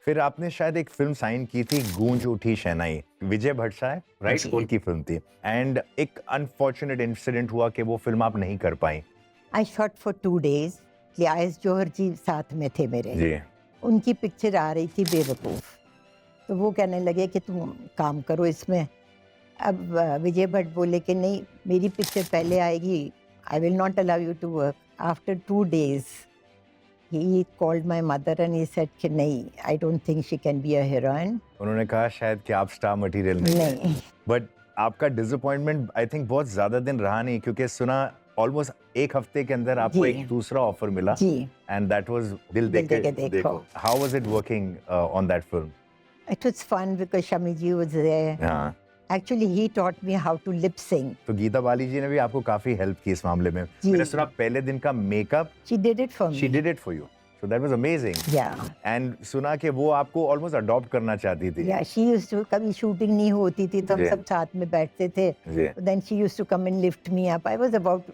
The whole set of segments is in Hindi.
फिर आपने शायद एक फिल्म साइन की थी, गूंज उठी शहनाई, विजय भट्ट साहब राइट जी। उनकी फिल्म थी, एंड एक अनफॉर्चुनेट इंसिडेंट हुआ कि वो फिल्म आप नहीं कर पाई। I shot for 2 days। लियाज जौहर जी साथ में थे मेरे। जी। उनकी पिक्चर आ रही थी बेवकूफ़, तो वो कहने लगे कि तुम काम करो इसमें। अब विजय भट्ट बोले कि नहीं, मेरी पिक्चर पहले आएगी, I will not allow you to work. After 2 days he called my mother and he said कि नहीं, I don't think she can be a heroine. उन्होंने कहा शायद कि आप स्टार मटेरियल नहीं हैं। नहीं। बट आपका डिसअपॉइंटमेंट आई थिंक बहुत ज्यादा दिन रहा नहीं, क्योंकि सुना ऑलमोस्ट एक हफ्ते के अंदर आपको जी। एक दूसरा ऑफर मिला, जी। एंड दैट वाज दिल दिल देके दे के देखो। How was it working on that film? It was fun because Shammi ji was there. हाँ, actually he taught me how to lip sync. तो गीता बाली जी ने भी आपको काफी हेल्प की इस मामले में। जी। मैंने सुना पहले दिन का makeup she did it for she me. Did it for you, so that was amazing. या एंड सुना कि वो आपको ऑलमोस्ट अडॉप्ट करना चाहती थी। या शी यूज्ड टू, कभी शूटिंग नहीं होती थी तो हम जी। सब साथ में बैठते थे। जी। Then she used to come and lift me up. I was about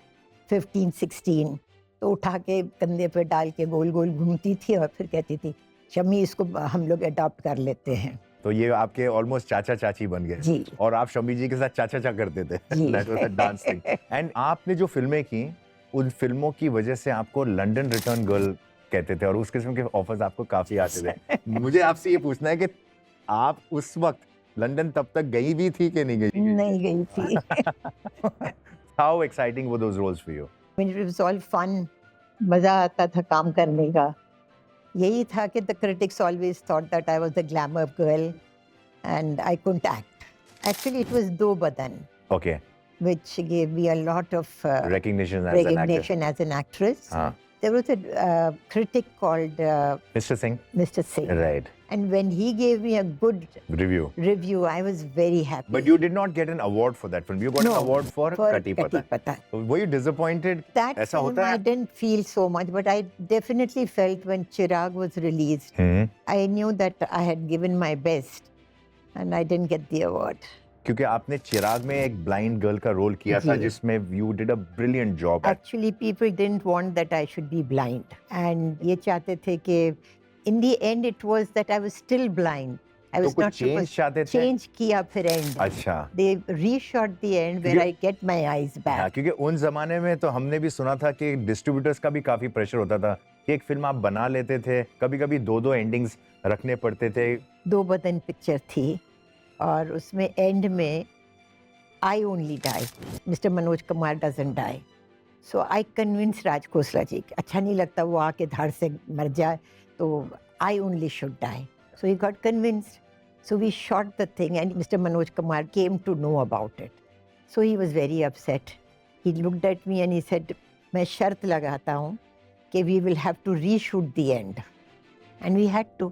15-16, तो उठा के कंधे पे डाल के गोल गोल घूमती थी और फिर कहती थी शमी इसको हम लोग अडॉप्ट कर लेते हैं। तो ये आपके ऑलमोस्ट चाचा चाची बन गए। जी। और आप शमी जी के साथ चाचा चा करते थे। जी। That was a dance thing. एंड आपने जो फिल्में की, उन फिल्मों की वजह से आपको लंदन रिटर्न गर्ल कहते थे और उस किस्म के ऑफर्स आपको काफी आते थे। मुझे आपसे ये पूछना है कि आप उस वक्त लंदन तब तक गई भी थी कि नहीं गई? नहीं गई थी। How exciting were those roles for you? It was all fun. मजा आता था काम करने का। यही था कि the critics always thought that I was the glamour girl and I couldn't act. Actually it was Do Badan okay, which gave me a lot of recognition as an actor. recognition as an actress. हाँ, There was a critic called mister Singh, Mr. Singh, right, and when he gave me a good review. review, I was very happy. But you did not get an award for that film. You got No, an award for Kati Pata. Pata. So were you disappointed? That ऐसा film होता I है? didn't feel so much, but I definitely felt when Chirag was released, I knew that I had given my best, and I didn't get the award. क्योंकि आपने चिराग में एक ब्लाइंड गर्ल का रोल किया था जी। जिसमें you did a brilliant job. Actually, people didn't want that I should be blind, and ये चाहते थे कि in the end it was that I was still blind. I तो was कुछ not चेंज supposed चाहते थे? change किया फिर end. अच्छा। They reshot the end where I get my eyes हाँ, back. क्योंकि उन जमाने में तो हमने भी सुना था कि डिस्ट्रीब्यूटर्स का भी काफी प्रेशर होता था कि एक फिल्म आप बना लेते थे, कभी कभी दो एंडिंग्स रखने पड़ते थे। दो बदन पिक्चर थी और उसमें एंड में I only die. Mr. Manoj Kumar doesn't die. So I convinced Raj Khosla ji, अच्छा नहीं लगता वो आके धड़ से मर जाए, तो I only should die. So he got convinced. So we shot the thing and Mr. Manoj Kumar came to know about it. So he was very upset. He looked at me and he said, मैं शर्त लगाता हूँ कि we will have to reshoot the end. And we had to.